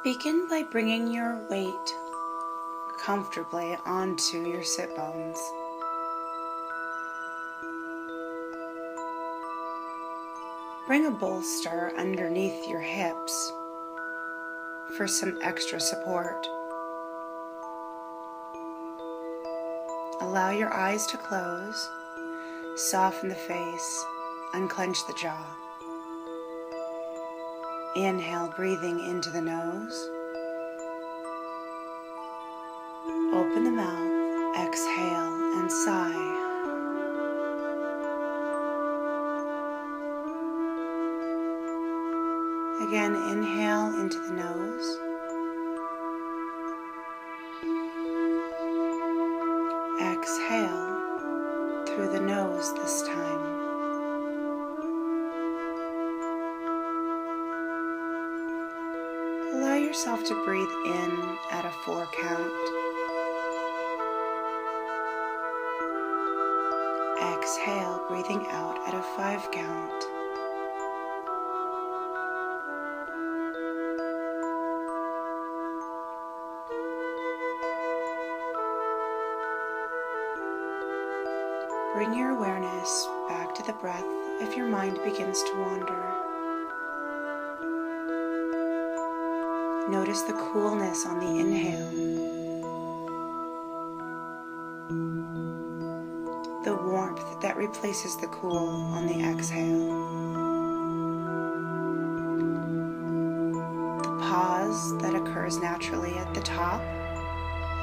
Begin by bringing your weight comfortably onto your sit bones. Bring a bolster underneath your hips for some extra support. Allow your eyes to close, soften the face, unclench the jaw. Inhale, breathing into the nose. Open the mouth, exhale, and sigh. Again, inhale into the nose. Exhale through the nose this time. Allow yourself to breathe in at a 4 count. Exhale, breathing out at a 5 count. Bring your awareness back to the breath if your mind begins to wander. Notice the coolness on the inhale, the warmth that replaces the cool on the exhale, the pause that occurs naturally at the top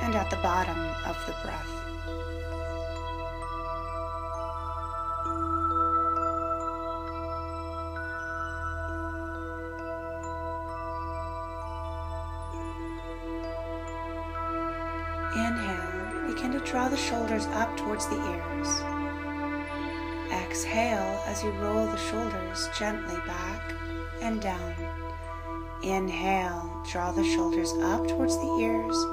and at the bottom of the breath. Inhale, begin to draw the shoulders up towards the ears. Exhale as you roll the shoulders gently back and down. Inhale, draw the shoulders up towards the ears.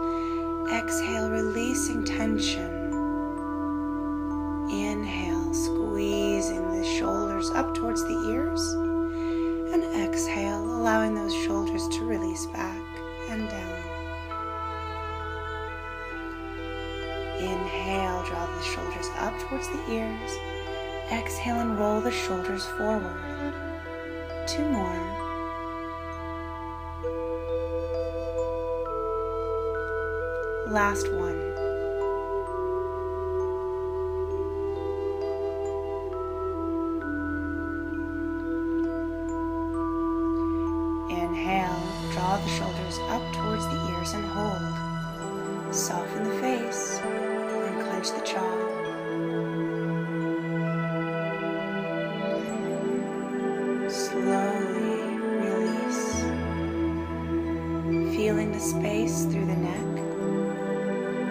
Exhale, releasing tension. Inhale, squeezing the shoulders up towards the ears. And exhale, allowing those shoulders to release back and down. Inhale, draw the shoulders up towards the ears. Exhale and roll the shoulders forward. 2 more. Last one. Inhale, draw the shoulders up towards the ears and hold. Soften the face. Clench the jaw. Slowly release. Feeling the space through the neck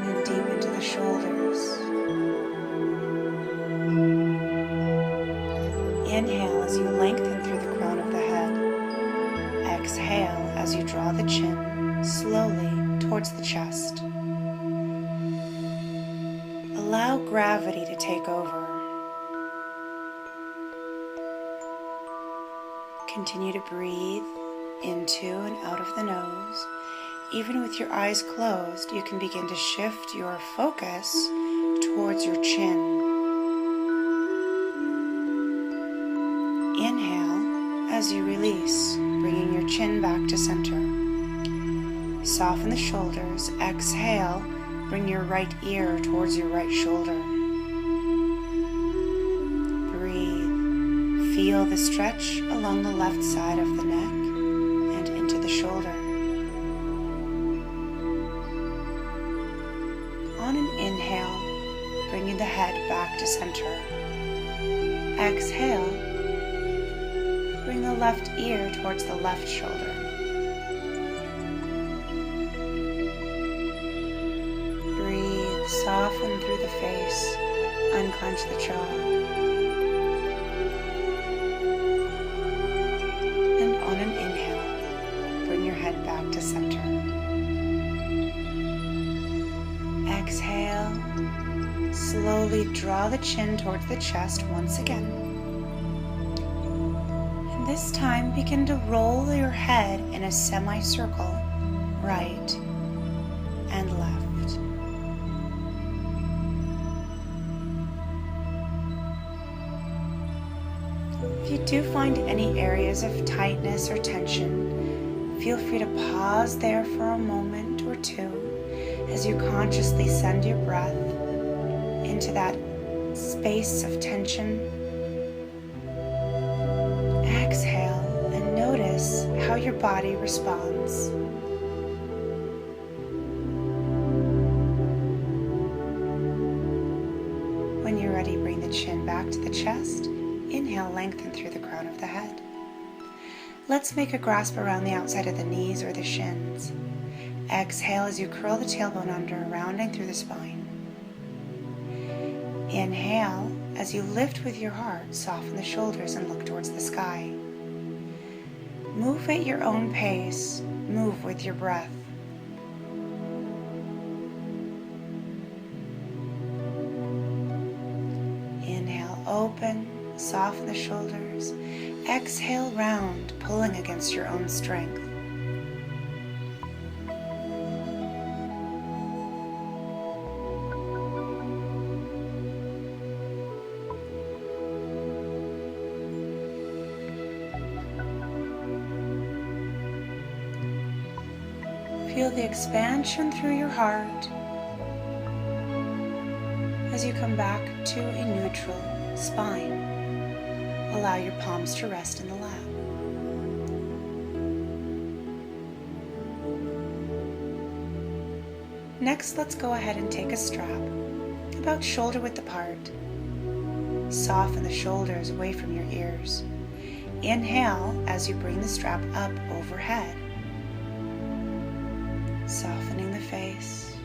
and deep into the shoulders. Inhale as you lengthen through the crown of the head. Exhale as you draw the chin slowly towards the chest. Allow gravity to take over. Continue to breathe into and out of the nose. Even with your eyes closed, you can begin to shift your focus towards your chin. Inhale as you release, bringing your chin back to center. Soften the shoulders. Exhale. Bring your right ear towards your right shoulder. Breathe. Feel the stretch along the left side of the neck and into the shoulder. On an inhale, bringing the head back to center. Exhale. Bring the left ear towards the left shoulder. Soften through the face, unclench the jaw. And on an inhale, bring your head back to center. Exhale, slowly draw the chin towards the chest once again. And this time begin to roll your head in a semicircle right, and left. If you do find any areas of tightness or tension, feel free to pause there for a moment or two as you consciously send your breath into that space of tension. Exhale and notice how your body responds. When you're ready, bring the chin back to the chest. Inhale, lengthen through the crown of the head. Let's make a grasp around the outside of the knees or the shins. Exhale as you curl the tailbone under, rounding through the spine. Inhale as you lift with your heart, soften the shoulders and look towards the sky. Move at your own pace, move with your breath. Inhale, open, soften the shoulders. Exhale, round, pulling against your own strength. Feel the expansion through your heart as you come back to a neutral spine. Allow your palms to rest in the lap. Next, let's go ahead and take a strap about shoulder width apart. Soften the shoulders away from your ears. Inhale as you bring the strap up overhead, softening the face.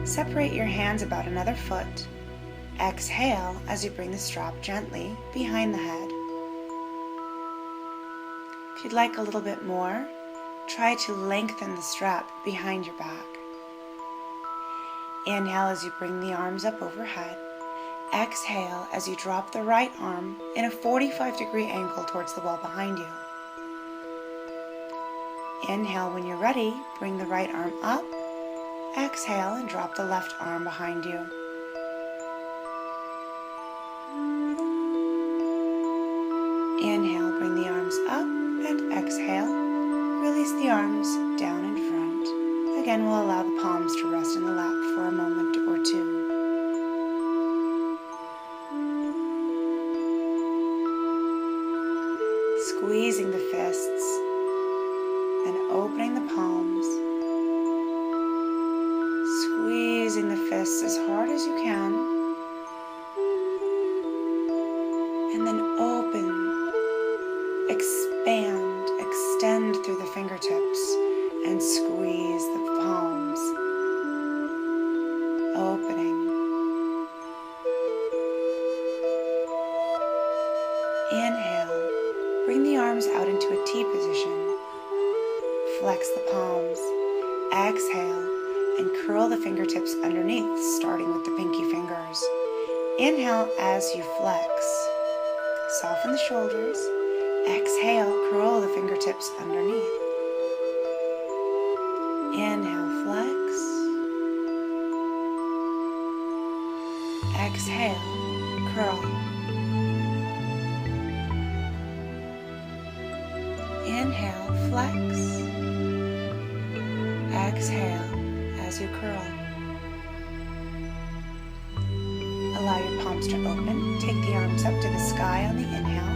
Separate your hands about another foot. Exhale as you bring the strap gently behind the head. If you'd like a little bit more, try to lengthen the strap behind your back. Inhale as you bring the arms up overhead. Exhale as you drop the right arm in a 45-degree angle towards the wall behind you. Inhale when you're ready, bring the right arm up. Exhale and drop the left arm behind you. Inhale, bring the arms up, and exhale, release the arms down in front. Again, we'll allow the palms to rest in the lap for a moment or two. Squeezing the fists and opening the palms. Squeezing the fists as hard as you can. And then open. Expand, extend through the fingertips and squeeze the palms, opening. Inhale, bring the arms out into a T position. Flex the palms. Exhale and curl the fingertips underneath, starting with the pinky fingers. Inhale as you flex. Soften the shoulders. Exhale, curl the fingertips underneath. Inhale, flex. Exhale, curl. Inhale, flex. Exhale as you curl. Allow your palms to open. Take the arms up to the sky on the inhale.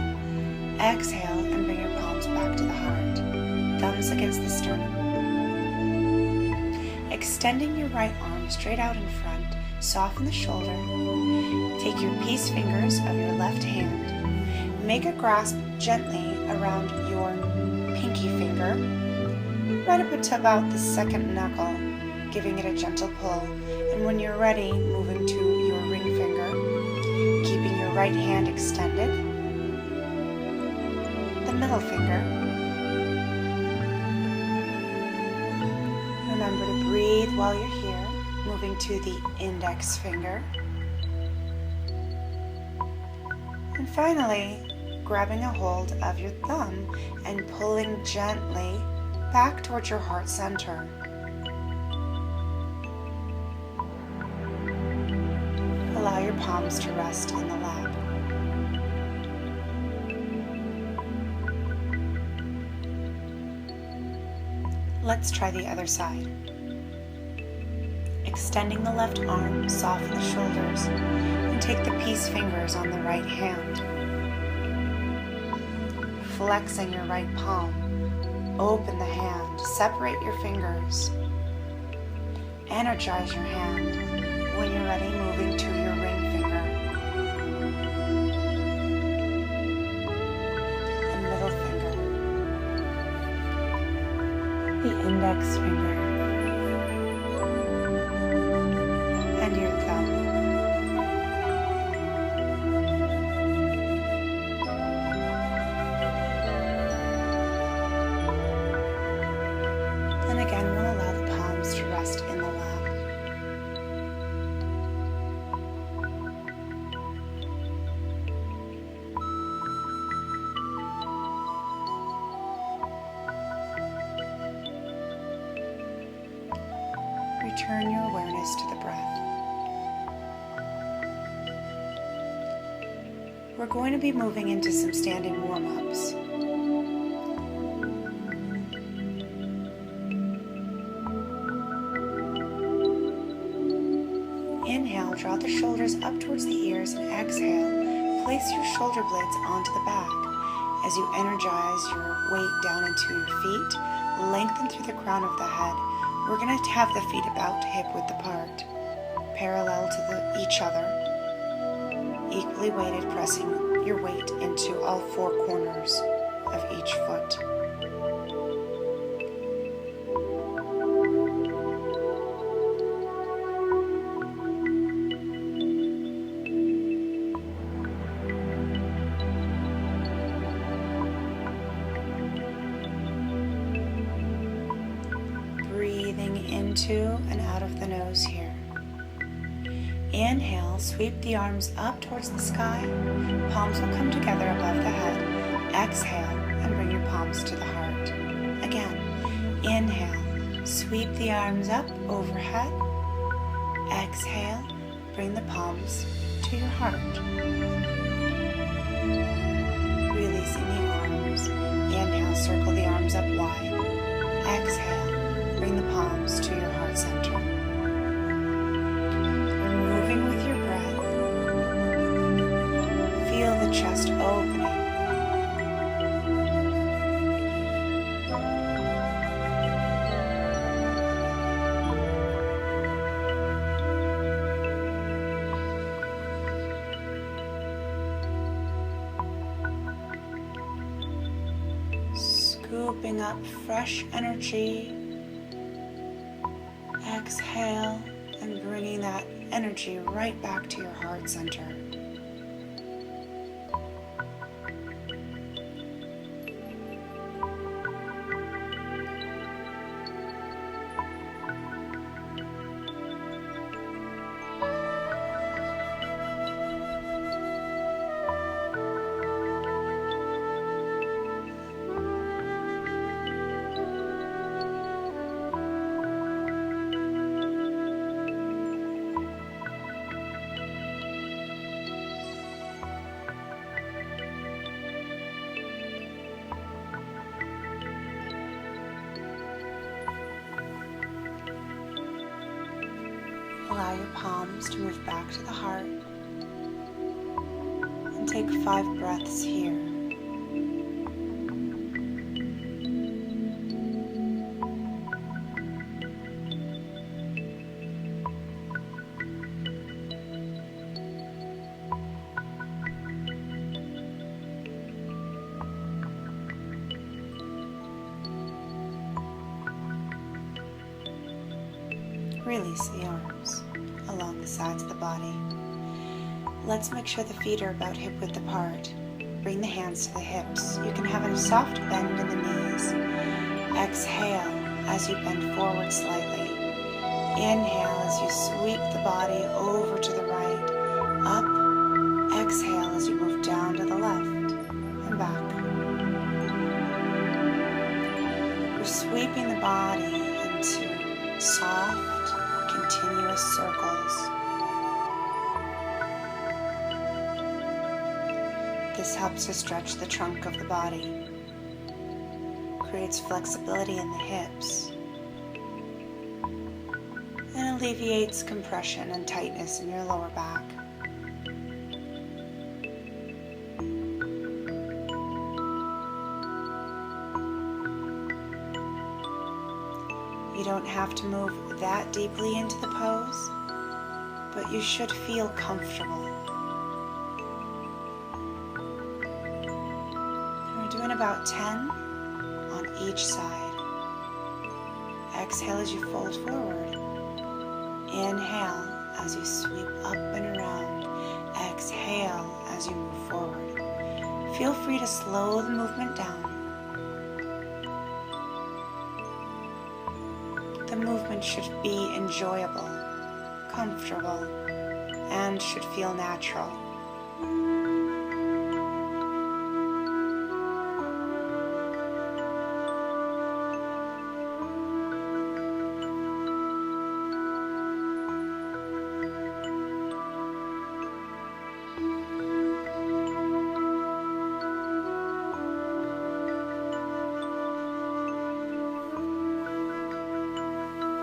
Exhale and bring your palms back to the heart, thumbs against the sternum. Extending your right arm straight out in front, soften the shoulder. Take your peace fingers of your left hand. Make a grasp gently around your pinky finger, right up to about the second knuckle, giving it a gentle pull. And when you're ready, moving to your ring finger, keeping your right hand extended. Middle finger. Remember to breathe while you're here, moving to the index finger. And finally, grabbing a hold of your thumb and pulling gently back towards your heart center. Allow your palms to rest in the lap. Let's try the other side. Extending the left arm, soften the shoulders, and take the peace fingers on the right hand. Flexing your right palm, open the hand, separate your fingers. Energize your hand. When you're ready, moving to your ring finger and middle finger, the index finger, and your thumb. And again, we'll allow the palms to rest in the lap. Return your awareness to the breath. We're going to be moving into some standing warm-ups. Inhale, draw the shoulders up towards the ears, and exhale, place your shoulder blades onto the back. As you energize your weight down into your feet, lengthen through the crown of the head. We're going to have the feet about hip-width apart, parallel to each other, equally weighted, pressing your weight into all four corners of each foot. Breathing into and out of the nose here. Inhale, sweep the arms up towards the sky. Palms will come together above the head. Exhale and bring your palms to the heart. Again, inhale, sweep the arms up overhead. Exhale, bring the palms to your heart. Releasing the arms. Inhale, circle the arms up wide. Exhale, bring the palms to your heart center. Moving with your breath, feel the chest opening. Scooping up fresh energy. Exhale and bringing that energy right back to your heart center. Allow your palms to move back to the heart and take 5 breaths here. Release the arms along the sides of the body. Let's make sure the feet are about hip-width apart. Bring the hands to the hips. You can have a soft bend in the knees. Exhale as you bend forward slightly. Inhale as you sweep the body over to the right, up. Exhale as you move down to the left and back. We're sweeping shaping the body into soft, continuous circles. This helps to stretch the trunk of the body, creates flexibility in the hips, and alleviates compression and tightness in your lower back. You don't have to move that deeply into the pose, but you should feel comfortable. And we're doing about 10 on each side. Exhale as you fold forward. Inhale as you sweep up and around. Exhale as you move forward. Feel free to slow the movement down. The movement should be enjoyable, comfortable, and should feel natural.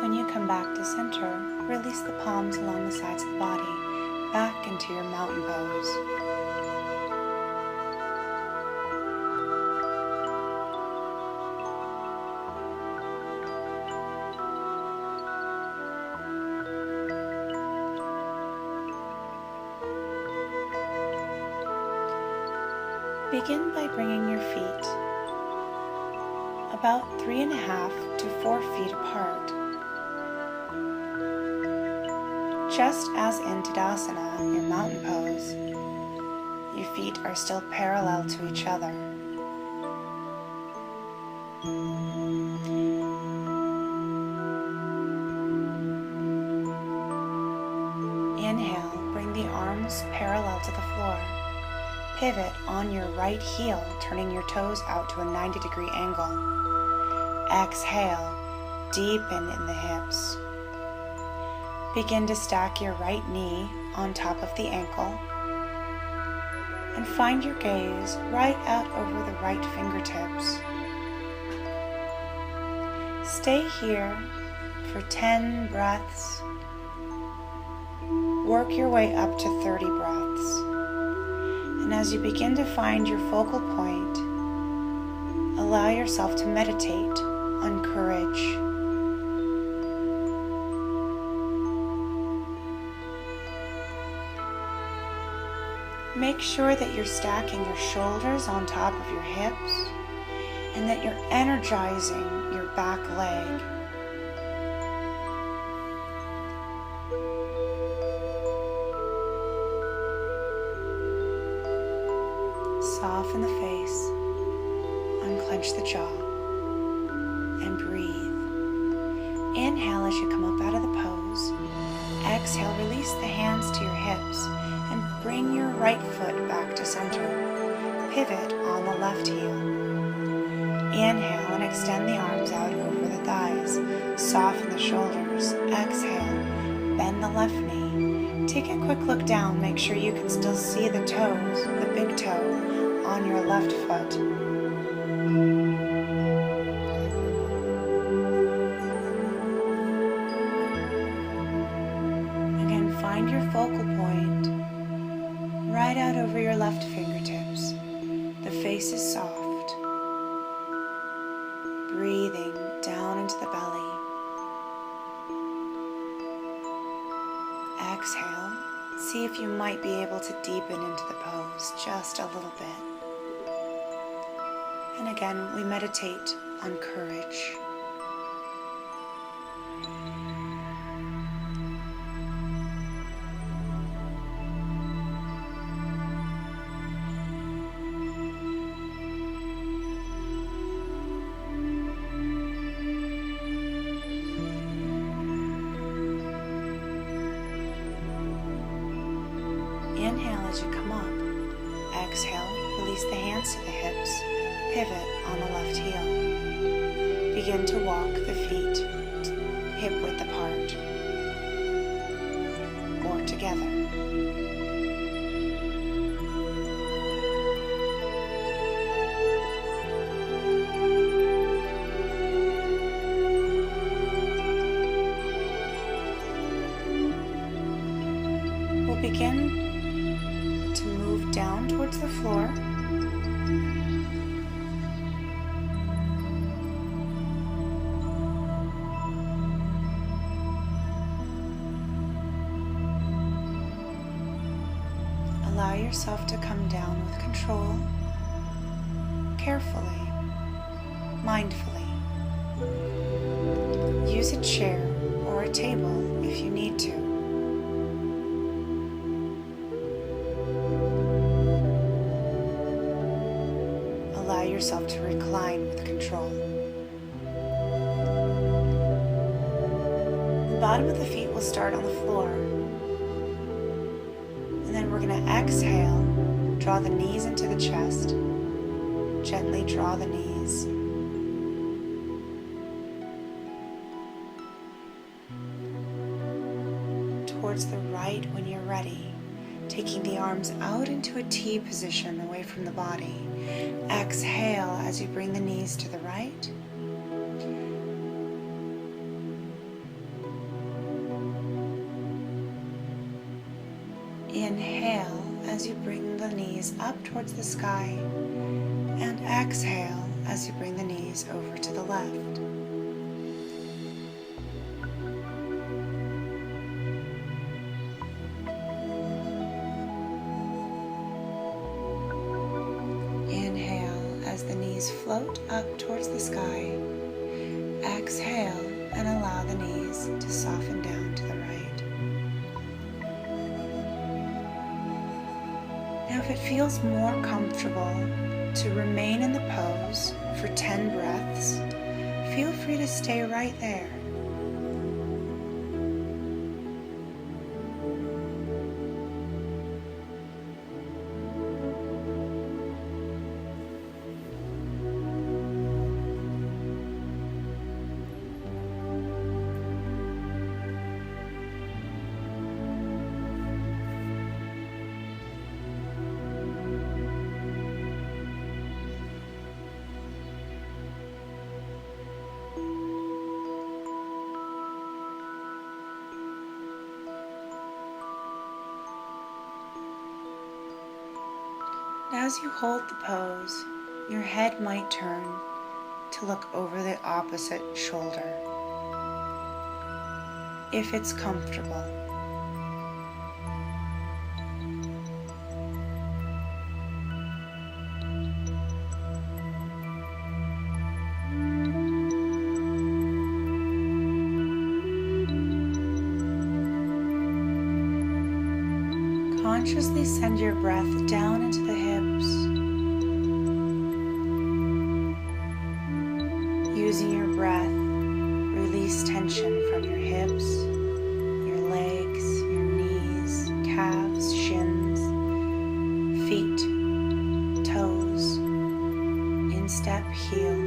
When you come back to center, release the palms along the sides of the body, back into your mountain pose. Begin by bringing your feet about 3.5 to 4 feet apart. Just as in Tadasana, your mountain pose, your feet are still parallel to each other. Inhale, bring the arms parallel to the floor. Pivot on your right heel, turning your toes out to a 90-degree angle. Exhale, deepen in the hips. Begin to stack your right knee on top of the ankle and find your gaze right out over the right fingertips. Stay here for 10 breaths. Work your way up to 30 breaths. And as you begin to find your focal point, allow yourself to meditate on courage. Make sure that you're stacking your shoulders on top of your hips and that you're energizing your back leg. Soften the face, unclench the jaw, and breathe. Inhale as you come up out of the pose. Exhale, release the hands to your hips and bring your right foot back to center. Pivot on the left heel. Inhale and extend the arms out over the thighs. Soften the shoulders. Exhale, bend the left knee. Take a quick look down. Make sure you can still see the toes, the big toe on your left foot. Again, find your focal point right out over your left fingertips. The face is soft. Breathing down into the belly. Exhale. See if you might be able to deepen into the pose just a little bit. And again, we meditate on courage. Inhale as you come up. Exhale, release the hands to the hips. Pivot on the left heel. begin to walk the feet hip width apart or together. We'll begin to move down towards the floor. Allow yourself to come down with control, carefully, mindfully. Use a chair or a table if you need to. Allow yourself to recline with control. The bottom of the feet will start on the floor. And then we're going to exhale, draw the knees into the chest, gently draw the knees. Towards the right when you're ready, taking the arms out into a T position away from the body. Exhale as you bring the knees to the right. Inhale as you bring the knees up towards the sky, and exhale as you bring the knees over to the left. Inhale as the knees float up towards the sky. Exhale and allow the knees to soften down to the right. Now, if it feels more comfortable to remain in the pose for 10 breaths, feel free to stay right there. As you hold the pose, your head might turn to look over the opposite shoulder, if it's comfortable. Consciously send your breath down into the hips, using your breath, release tension from your hips, your legs, your knees, calves, shins, feet, toes, instep, heel.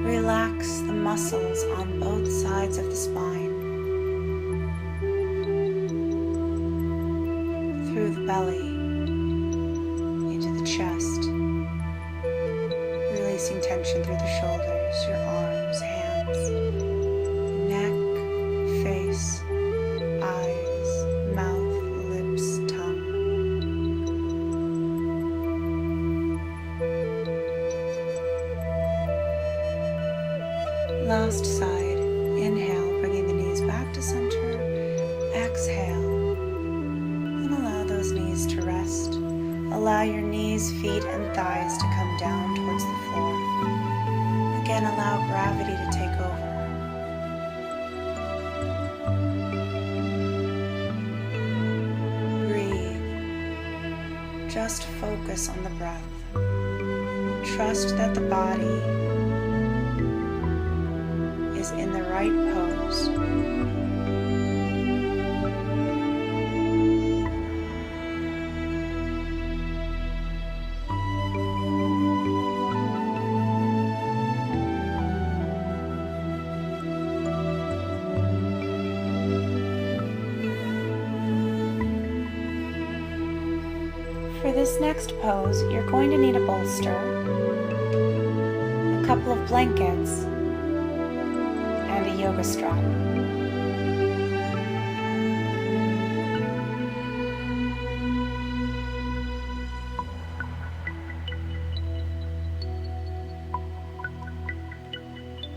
Relax the muscles on both sides of the spine. Through the belly, into the chest, releasing tension through the shoulders, your arms, hands, neck, face, eyes, mouth, lips, tongue. Last side, inhale, bringing the knees back to center, exhale. Knees to rest. Allow your knees, feet, and thighs to come down towards the floor. Again, allow gravity to take over. Breathe. Just focus on the breath. Trust that the body is in the right pose. For this next pose, you're going to need a bolster, a couple of blankets, and a yoga strap.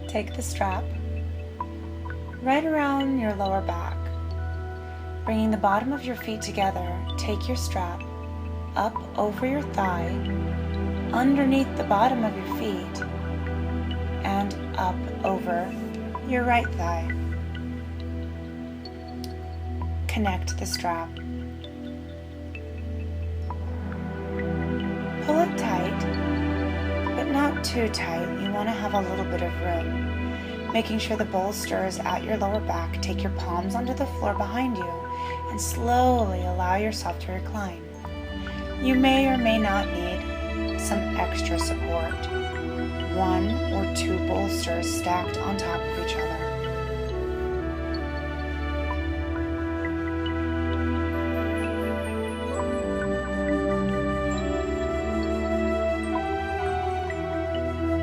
Take the strap right around your lower back. Bringing the bottom of your feet together, take your strap up over your thigh, underneath the bottom of your feet, and up over your right thigh. Connect the strap. Pull it tight, but not too tight. You want to have a little bit of room. Making sure the bolster is at your lower back, take your palms onto the floor behind you and slowly allow yourself to recline. You may or may not need some extra support. 1 or 2 bolsters stacked on top of each other.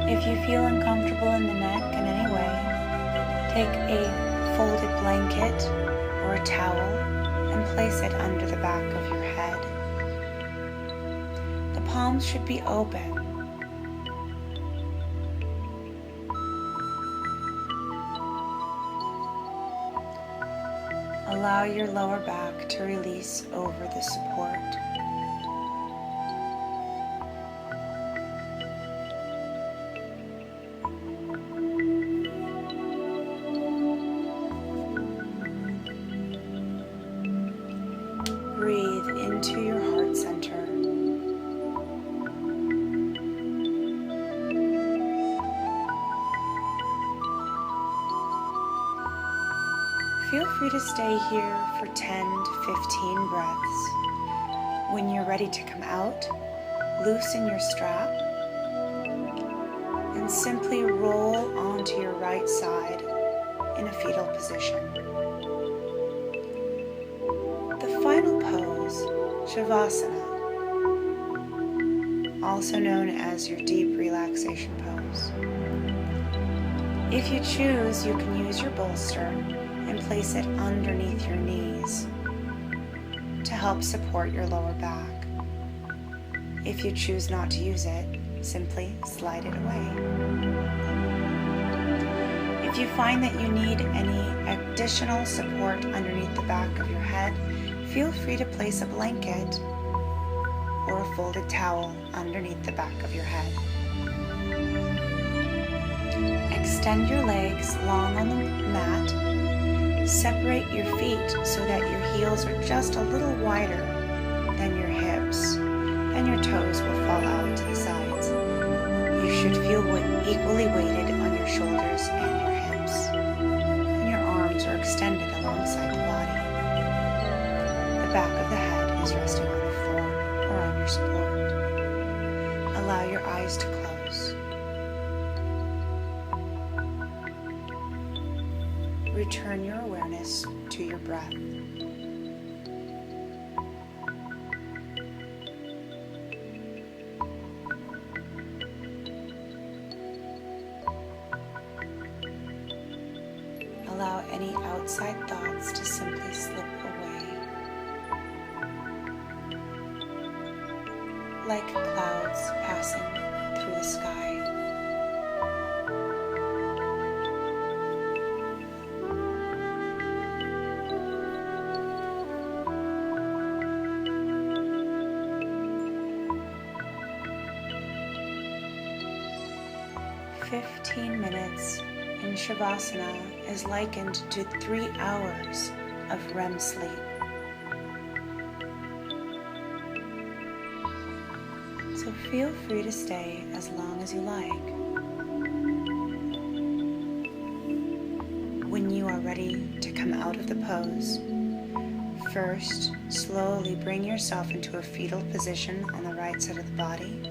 If you feel uncomfortable in the neck in any way, take a folded blanket or a towel and place it under the back of your head. The palms should be open. Allow your lower back to release over the support. Breathe into your heart center. Feel free to stay here for 10 to 15 breaths. When you're ready to come out, loosen your strap and simply roll onto your right side in a fetal position. The final pose, Shavasana, also known as your deep relaxation pose. If you choose, you can use your bolster and place it underneath your knees to help support your lower back. If you choose not to use it, simply slide it away. If you find that you need any additional support underneath the back of your head, feel free to place a blanket or a folded towel underneath the back of your head. Extend your legs long on the mat. Separate your feet so that your heels are just a little wider than your hips, and your toes will fall out to the sides. You should feel equally weighted on your shoulders and your hips, and your arms are extended alongside the body. The back of the head is resting on the floor or on your support. Allow your eyes to close. Return your awareness to your breath. Allow any outside thoughts to simply slip away, like clouds passing through the sky. "15 minutes in Shavasana is likened to 3 hours of REM sleep. So feel free to stay as long as you like. When you are ready to come out of the pose, first slowly bring yourself into a fetal position on the right side of the body.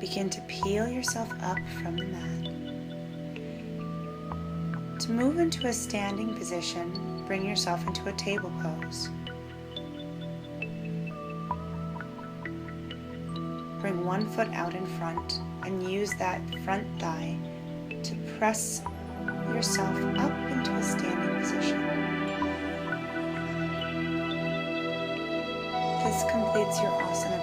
Begin to peel yourself up from the mat. To move into a standing position, bring yourself into a table pose. one foot out in front and use that front thigh to press yourself up into a standing position. This completes your asana